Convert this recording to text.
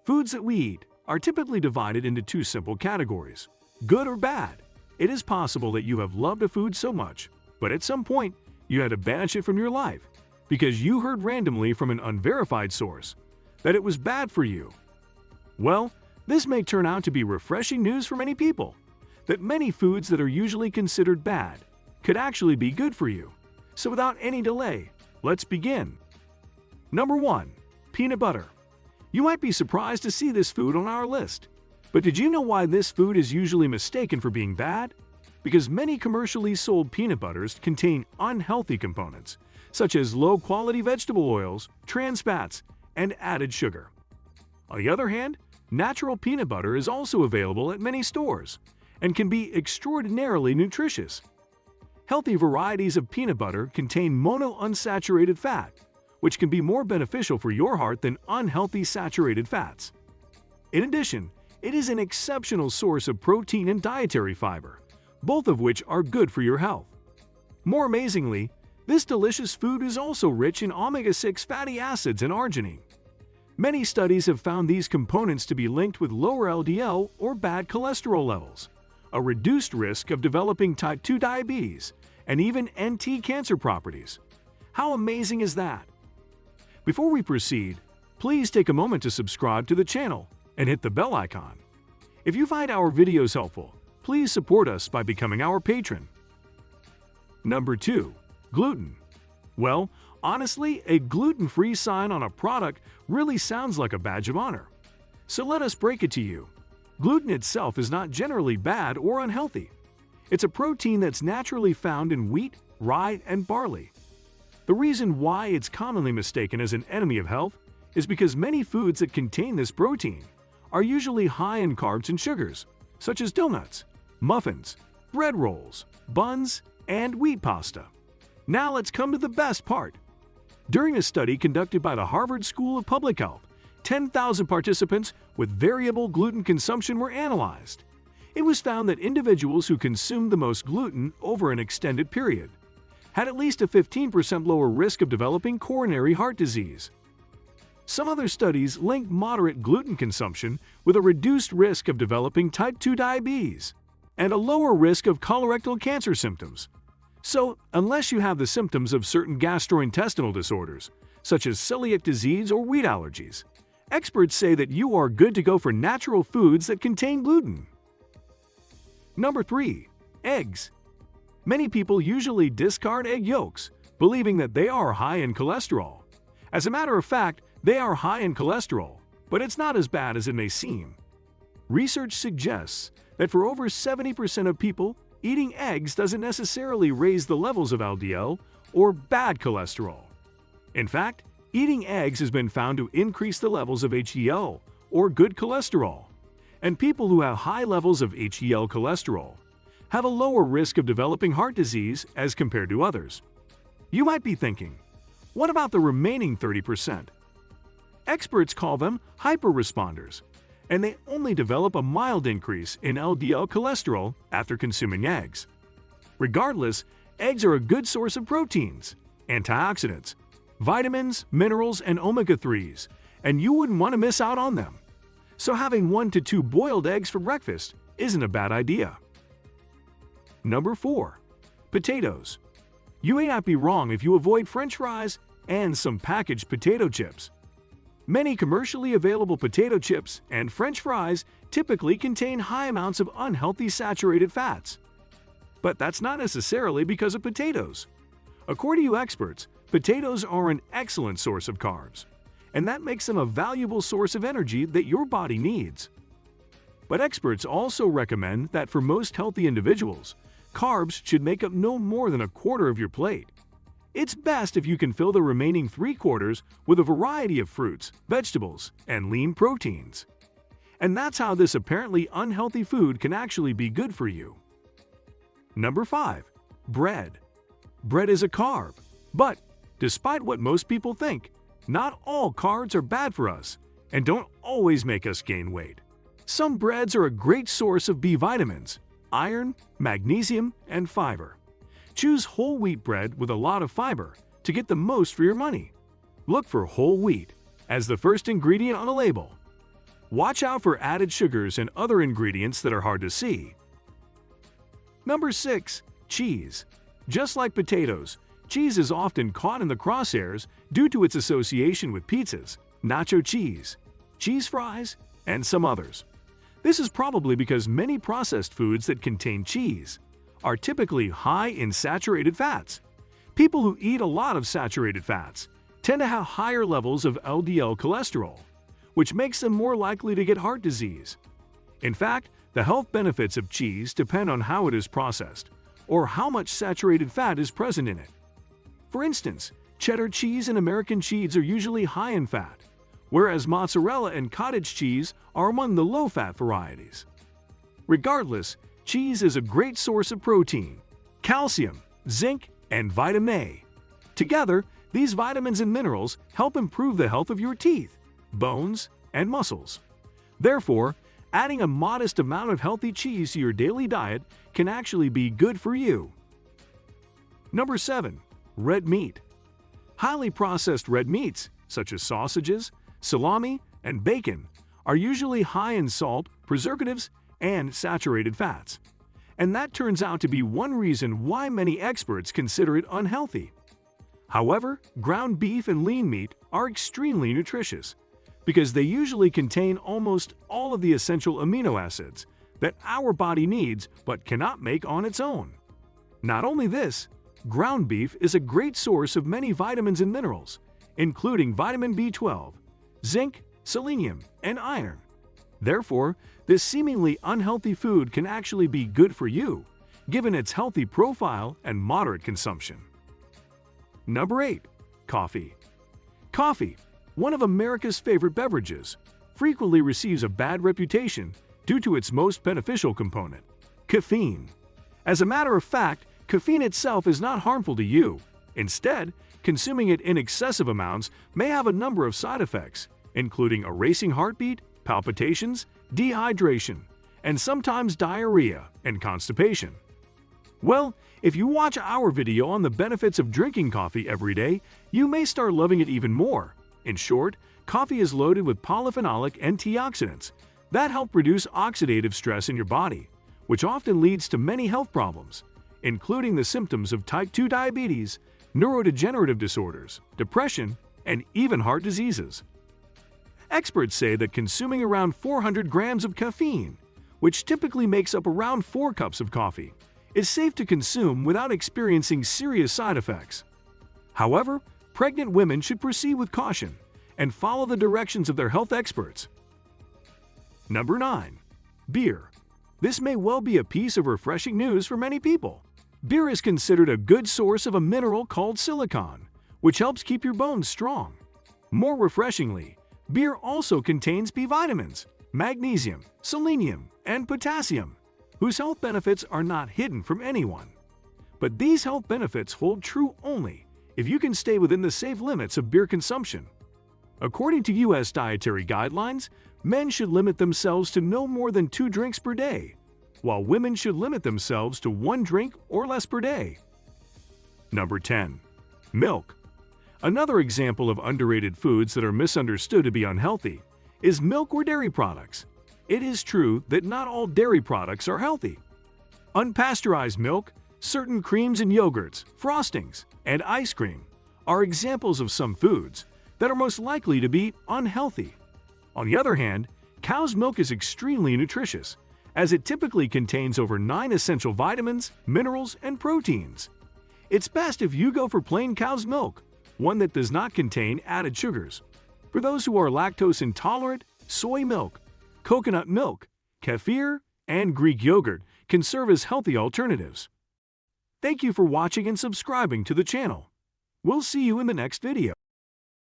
Foods that we eat are typically divided into two simple categories: good or bad. It is possible that you have loved a food so much, but at some point, you had to banish it from your life because you heard randomly from an unverified source that it was bad for you. Well, this may turn out to be refreshing news for many people, that many foods that are usually considered bad could actually be good for you. So without any delay, let's begin. Number 1. Peanut butter. You might be surprised to see this food on our list. But did you know why this food is usually mistaken for being bad? Because many commercially sold peanut butters contain unhealthy components, such as low-quality vegetable oils, trans fats, and added sugar. On the other hand, natural peanut butter is also available at many stores and can be extraordinarily nutritious. Healthy varieties of peanut butter contain monounsaturated fat, which can be more beneficial for your heart than unhealthy saturated fats. In addition, it is an exceptional source of protein and dietary fiber, both of which are good for your health. More amazingly, this delicious food is also rich in omega-6 fatty acids and arginine. Many studies have found these components to be linked with lower LDL or bad cholesterol levels, a reduced risk of developing type 2 diabetes, and even anti-cancer properties. How amazing is that? Before we proceed, please take a moment to subscribe to the channel and hit the bell icon. If you find our videos helpful, please support us by becoming our patron. Number 2. Gluten. Well, honestly, a gluten-free sign on a product really sounds like a badge of honor. So let us break it to you. Gluten itself is not generally bad or unhealthy. It's a protein that's naturally found in wheat, rye, and barley. The reason why it's commonly mistaken as an enemy of health is because many foods that contain this protein are usually high in carbs and sugars, such as donuts, muffins, bread rolls, buns, and wheat pasta. Now let's come to the best part. During a study conducted by the Harvard School of Public Health, 10,000 participants with variable gluten consumption were analyzed. It was found that individuals who consumed the most gluten over an extended period had at least a 15% lower risk of developing coronary heart disease. Some other studies link moderate gluten consumption with a reduced risk of developing type 2 diabetes and a lower risk of colorectal cancer symptoms. So, unless you have the symptoms of certain gastrointestinal disorders, such as celiac disease or wheat allergies, experts say that you are good to go for natural foods that contain gluten. Number 3. Eggs. Many people usually discard egg yolks, believing that they are high in cholesterol. As a matter of fact, they are high in cholesterol, but it's not as bad as it may seem. Research suggests that for over 70% of people, eating eggs doesn't necessarily raise the levels of LDL or bad cholesterol. In fact, eating eggs has been found to increase the levels of HDL or good cholesterol, and people who have high levels of HDL cholesterol have a lower risk of developing heart disease as compared to others. You might be thinking, what about the remaining 30%? Experts call them hyperresponders, and they only develop a mild increase in LDL cholesterol after consuming eggs. Regardless, eggs are a good source of proteins, antioxidants, vitamins, minerals, and omega-3s, and you wouldn't want to miss out on them. So having 1 to 2 boiled eggs for breakfast isn't a bad idea. Number 4. Potatoes. You may not be wrong if you avoid French fries and some packaged potato chips. Many commercially available potato chips and French fries typically contain high amounts of unhealthy saturated fats. But that's not necessarily because of potatoes. According to experts, potatoes are an excellent source of carbs, and that makes them a valuable source of energy that your body needs. But experts also recommend that for most healthy individuals, carbs should make up no more than a quarter of your plate. It's best if you can fill the remaining 3/4 with a variety of fruits, vegetables, and lean proteins. And that's how this apparently unhealthy food can actually be good for you. Number 5. Bread. Bread is a carb, but despite what most people think, not all carbs are bad for us and don't always make us gain weight. Some breads are a great source of B vitamins, iron, magnesium, and fiber. Choose whole wheat bread with a lot of fiber to get the most for your money. Look for whole wheat as the first ingredient on a label. Watch out for added sugars and other ingredients that are hard to see. Number 6. Cheese. Just like potatoes, cheese is often caught in the crosshairs due to its association with pizzas, nacho cheese, cheese fries, and some others. This is probably because many processed foods that contain cheese are typically high in saturated fats. People who eat a lot of saturated fats tend to have higher levels of LDL cholesterol, which makes them more likely to get heart disease. In fact, the health benefits of cheese depend on how it is processed or how much saturated fat is present in it. For instance, cheddar cheese and American cheese are usually high in fat, whereas mozzarella and cottage cheese are among the low-fat varieties. Regardless, cheese is a great source of protein, calcium, zinc, and vitamin A. Together, these vitamins and minerals help improve the health of your teeth, bones, and muscles. Therefore, adding a modest amount of healthy cheese to your daily diet can actually be good for you. Number 7. Red meat. Highly processed red meats, such as sausages, salami, and bacon, are usually high in salt, preservatives, and saturated fats. And that turns out to be one reason why many experts consider it unhealthy. However, ground beef and lean meat are extremely nutritious because they usually contain almost all of the essential amino acids that our body needs but cannot make on its own. Not only this, ground beef is a great source of many vitamins and minerals, including vitamin B12, zinc, selenium, and iron. Therefore, this seemingly unhealthy food can actually be good for you, given its healthy profile and moderate consumption. Number 8. Coffee. Coffee, one of America's favorite beverages, frequently receives a bad reputation due to its most beneficial component, caffeine. As a matter of fact, caffeine itself is not harmful to you. Instead, consuming it in excessive amounts may have a number of side effects, including a racing heartbeat, palpitations, dehydration, and sometimes diarrhea and constipation. Well, if you watch our video on the benefits of drinking coffee every day, you may start loving it even more. In short, coffee is loaded with polyphenolic antioxidants that help reduce oxidative stress in your body, which often leads to many health problems, including the symptoms of type 2 diabetes, neurodegenerative disorders, depression, and even heart diseases. Experts say that consuming around 400 grams of caffeine, which typically makes up around 4 cups of coffee, is safe to consume without experiencing serious side effects. However, pregnant women should proceed with caution and follow the directions of their health experts. Number 9. Beer. This may well be a piece of refreshing news for many people. Beer is considered a good source of a mineral called silicon, which helps keep your bones strong. More refreshingly, beer also contains B vitamins, magnesium, selenium, and potassium, whose health benefits are not hidden from anyone. But these health benefits hold true only if you can stay within the safe limits of beer consumption. According to U.S. dietary guidelines, men should limit themselves to no more than 2 drinks per day, while women should limit themselves to 1 drink or less per day. Number 10. Milk. Another example of underrated foods that are misunderstood to be unhealthy is milk or dairy products. It is true that not all dairy products are healthy. Unpasteurized milk, certain creams and yogurts, frostings, and ice cream are examples of some foods that are most likely to be unhealthy. On the other hand, cow's milk is extremely nutritious, as it typically contains over 9 essential vitamins, minerals, and proteins. It's best if you go for plain cow's milk, one that does not contain added sugars. For those who are lactose intolerant, soy milk, coconut milk, kefir, and Greek yogurt can serve as healthy alternatives. Thank you for watching and subscribing to the channel. We'll see you in the next video.